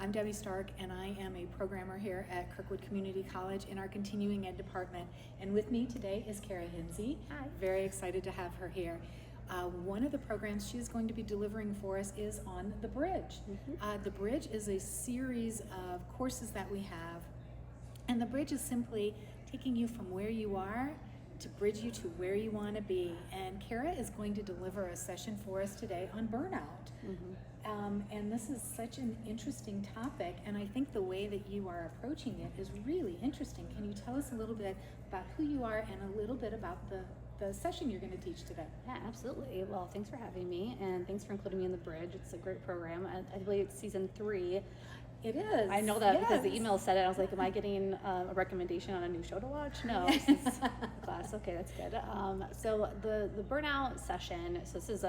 I'm Debbie Stark, and I am a programmer here at Kirkwood Community College in our Continuing Ed department. And with me today is Kara Hinzie. Hi. Very excited to have her here. One of the programs she's going to be delivering for us is on The Bridge. The Bridge is a series of courses that we have, and The Bridge is simply taking you from where you are to bridge you to where you want to be. And Kara is going to deliver a session for us today on burnout. And this is such an interesting topic, and I think the way that you are approaching it is really interesting. Can you tell us a little bit about who you are and a little bit about the session you're going to teach today? Yeah, absolutely. Well, thanks for having me, and thanks for including me in The Bridge. It's a great program. I believe it's season 3. It is. I know that yes. because the email said it. I was like, am I getting a recommendation on a new show to watch? No, this is class. Okay, that's good. So the burnout session, so this is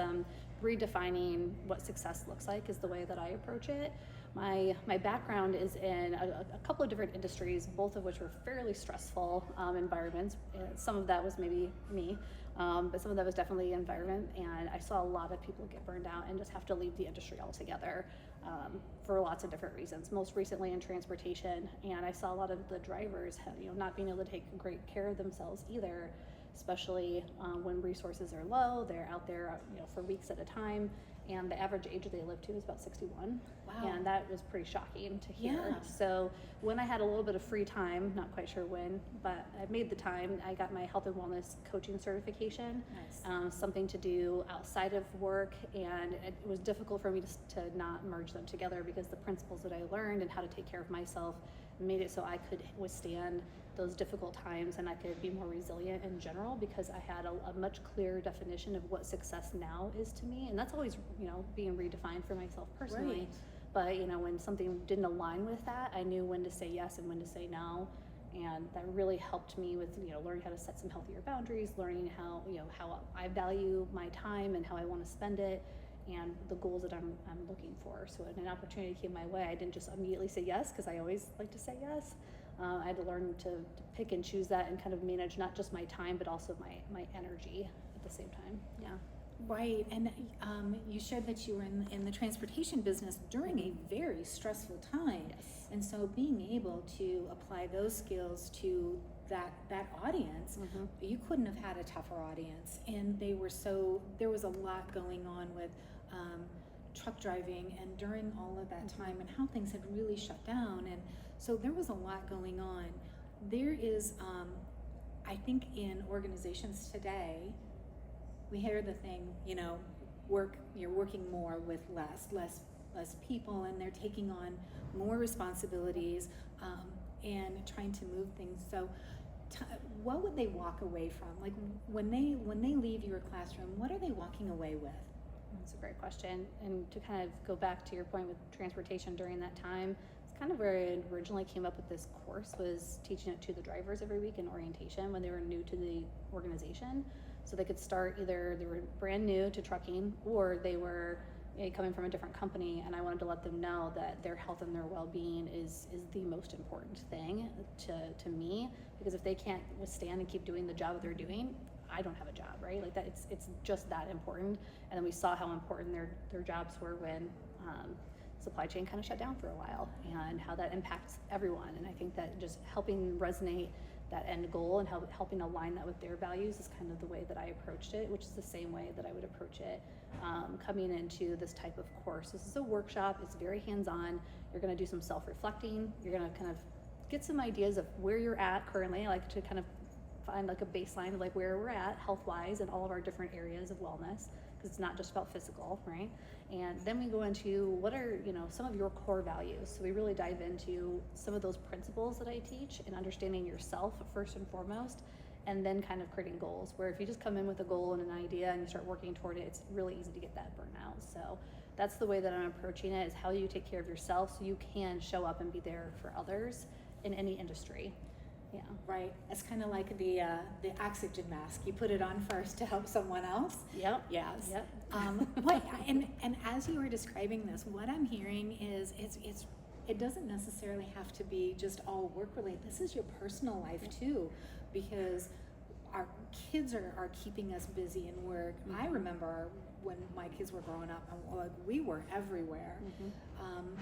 redefining what success looks like is the way that I approach it. My background is in a couple of different industries, both of which were fairly stressful environments. Some of that was maybe me, but some of that was definitely environment. And I saw a lot of people get burned out and just have to leave the industry altogether for lots of different reasons. Most recently in transportation, and I saw a lot of the drivers, not being able to take great care of themselves either, especially when resources are low. They're out there, for weeks at a time, and the average age they live to is about 61. Wow. And that was pretty shocking to hear. Yeah. So when I had a little bit of free time, not quite sure when, but I made the time, I got my health and wellness coaching certification. Nice. Something to do outside of work, and it was difficult for me to not merge them together because the principles that I learned and how to take care of myself made it so I could withstand those difficult times, and I could be more resilient in general because I had a much clearer definition of what success now is to me. And that's always, being redefined for myself personally. Right. But, when something didn't align with that, I knew when to say yes and when to say no. And that really helped me with, learning how to set some healthier boundaries, learning how I value my time and how I want to spend it, and the goals that I'm looking for. So when an opportunity came my way, I didn't just immediately say yes, because I always like to say yes. I had to learn to pick and choose that and kind of manage not just my time, but also my energy at the same time. Yeah. Right, and you shared that you were in the transportation business during a very stressful time. Yes. And so being able to apply those skills to that audience, you couldn't have had a tougher audience. And there was a lot going on with truck driving and during all of that time, and how things had really shut down. And so there was a lot going on. There is, I think in organizations today, we hear the thing, you're working more with less people, and they're taking on more responsibilities and trying to move things. So what would they walk away from? Like when they leave your classroom, what are they walking away with? That's a great question. And to kind of go back to your point with transportation during that time, it's kind of where I originally came up with this course, was teaching it to the drivers every week in orientation when they were new to the organization. So they could start, either they were brand new to trucking, or they were coming from a different company, and I wanted to let them know that their health and their well-being is the most important thing to me, because if they can't withstand and keep doing the job that they're doing, I don't have a job, right? Like that, it's just that important. And then we saw how important their jobs were when supply chain kind of shut down for a while, and how that impacts everyone. And I think that just helping resonate that end goal and helping align that with their values is kind of the way that I approached it, which is the same way that I would approach it coming into this type of course. This is a workshop. It's very hands-on. You're going to do some self-reflecting. You're going to kind of get some ideas of where you're at currently. I like to kind of find like a baseline of like where we're at health-wise in all of our different areas of wellness, because it's not just about physical, right? And then we go into what are some of your core values. So we really dive into some of those principles that I teach, and understanding yourself first and foremost, and then kind of creating goals, where if you just come in with a goal and an idea and you start working toward it, it's really easy to get that burnout. So that's the way that I'm approaching it, is how you take care of yourself so you can show up and be there for others in any industry. Yeah. Right. It's kind of like the oxygen mask. You put it on first to help someone else. Yep. Yes. Yep. And as you were describing this, what I'm hearing is it doesn't necessarily have to be just all work related. This is your personal life too, because our kids are keeping us busy in work. Mm-hmm. I remember when my kids were growing up, we were everywhere. Mm-hmm.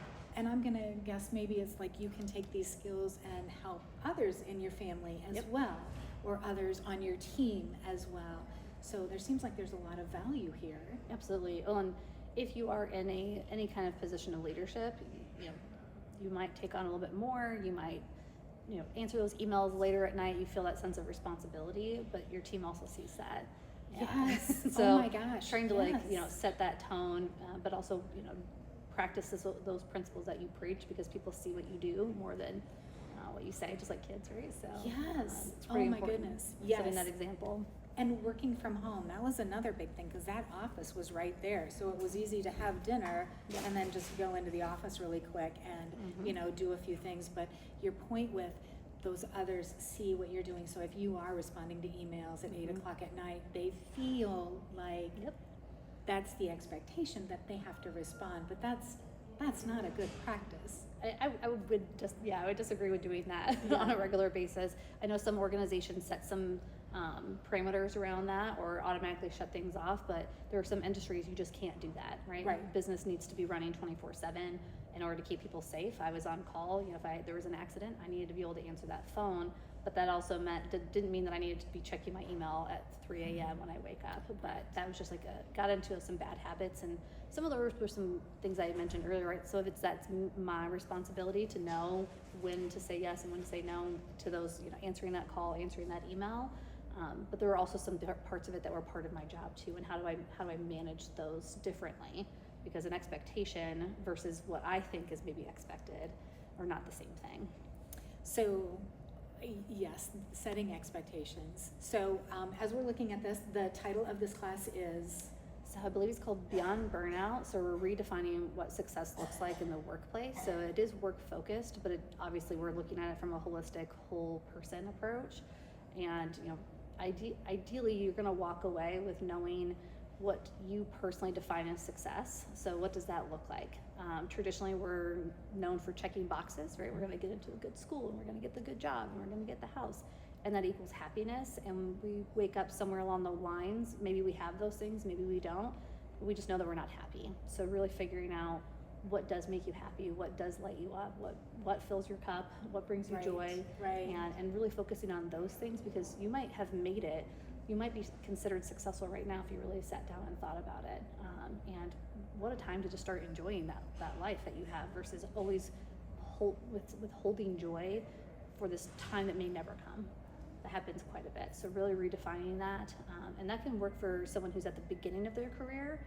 and I'm gonna guess maybe it's like you can take these skills and help others in your family as Yep. well, or others on your team as well. So there seems like there's a lot of value here. Absolutely. Well, and if you are in any kind of position of leadership, you know, you might take on a little bit more. You might, you know, answer those emails later at night. You feel that sense of responsibility, but your team also sees that. Yes. So Oh my gosh. trying to yes. set that tone, but also practice those principles that you preach, because people see what you do more than what you say, just like kids, right? So Yes. it's pretty Oh my important. goodness. Setting Yes. that example. And working from home, that was another big thing, because that office was right there. So it was easy to have dinner and then just go into the office really quick and, do a few things. But your point with those others see what you're doing. So if you are responding to emails at 8 o'clock at night, they feel like that's the expectation that they have to respond. But that's not a good practice. I would disagree with doing that on a regular basis. I know some organizations set some parameters around that or automatically shut things off, but there are some industries you just can't do that, right? Right. Business needs to be running 24/7 in order to keep people safe. I was on call, if there was an accident, I needed to be able to answer that phone, but that also didn't mean that I needed to be checking my email at 3 a.m. when I wake up. But that was just got into some bad habits, and some of those were some things I mentioned earlier, right? So that's my responsibility to know when to say yes and when to say no to those, answering that call, answering that email. But there were also some different parts of it that were part of my job too, and how do I manage those differently? Because an expectation versus what I think is maybe expected are not the same thing. So, yes, setting expectations. So, as we're looking at this, the title of this class is? So I believe it's called Beyond Burnout. So we're redefining what success looks like in the workplace. So it is work focused, but obviously we're looking at it from a holistic, whole person approach. And ideally, you're going to walk away with knowing what you personally define as success. So what does that look like? Traditionally, we're known for checking boxes, right? We're going to get into a good school, and we're going to get the good job, and we're going to get the house. And that equals happiness. And we wake up somewhere along the lines. Maybe we have those things, maybe we don't. But we just know that we're not happy. So really figuring out what does make you happy, what does light you up, what fills your cup, what brings you joy, and really focusing on those things, because you might have made it. You might be considered successful right now if you really sat down and thought about it. And what a time to just start enjoying that life that you have, versus always withholding joy for this time that may never come. That happens quite a bit. So really redefining that. And that can work for someone who's at the beginning of their career,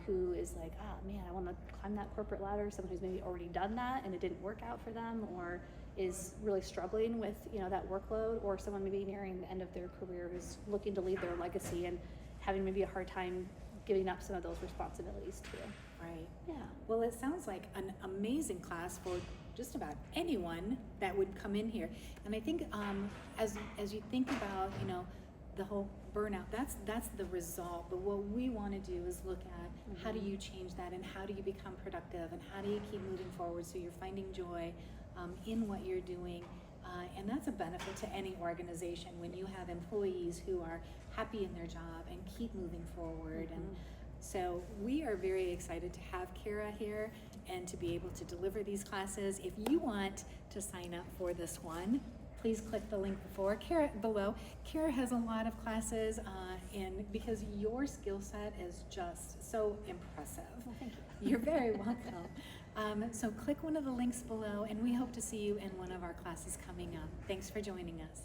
who is like, I want to climb that corporate ladder. Someone who's maybe already done that and it didn't work out for them, or is really struggling with that workload, or someone maybe nearing the end of their career who's looking to leave their legacy and having maybe a hard time giving up some of those responsibilities too. Right. Yeah. Well, it sounds like an amazing class for just about anyone that would come in here. And I think as you think about the whole burnout, that's the result. But what we want to do is look at how do you change that, and how do you become productive, and how do you keep moving forward so you're finding joy in what you're doing. And that's a benefit to any organization when you have employees who are happy in their job and keep moving forward. And so we are very excited to have Kara here and to be able to deliver these classes. If you want to sign up for this one, please click the link below. Kara has a lot of classes because your skill set is just so impressive. Well, thank you. You're very welcome. So click one of the links below, and we hope to see you in one of our classes coming up. Thanks for joining us.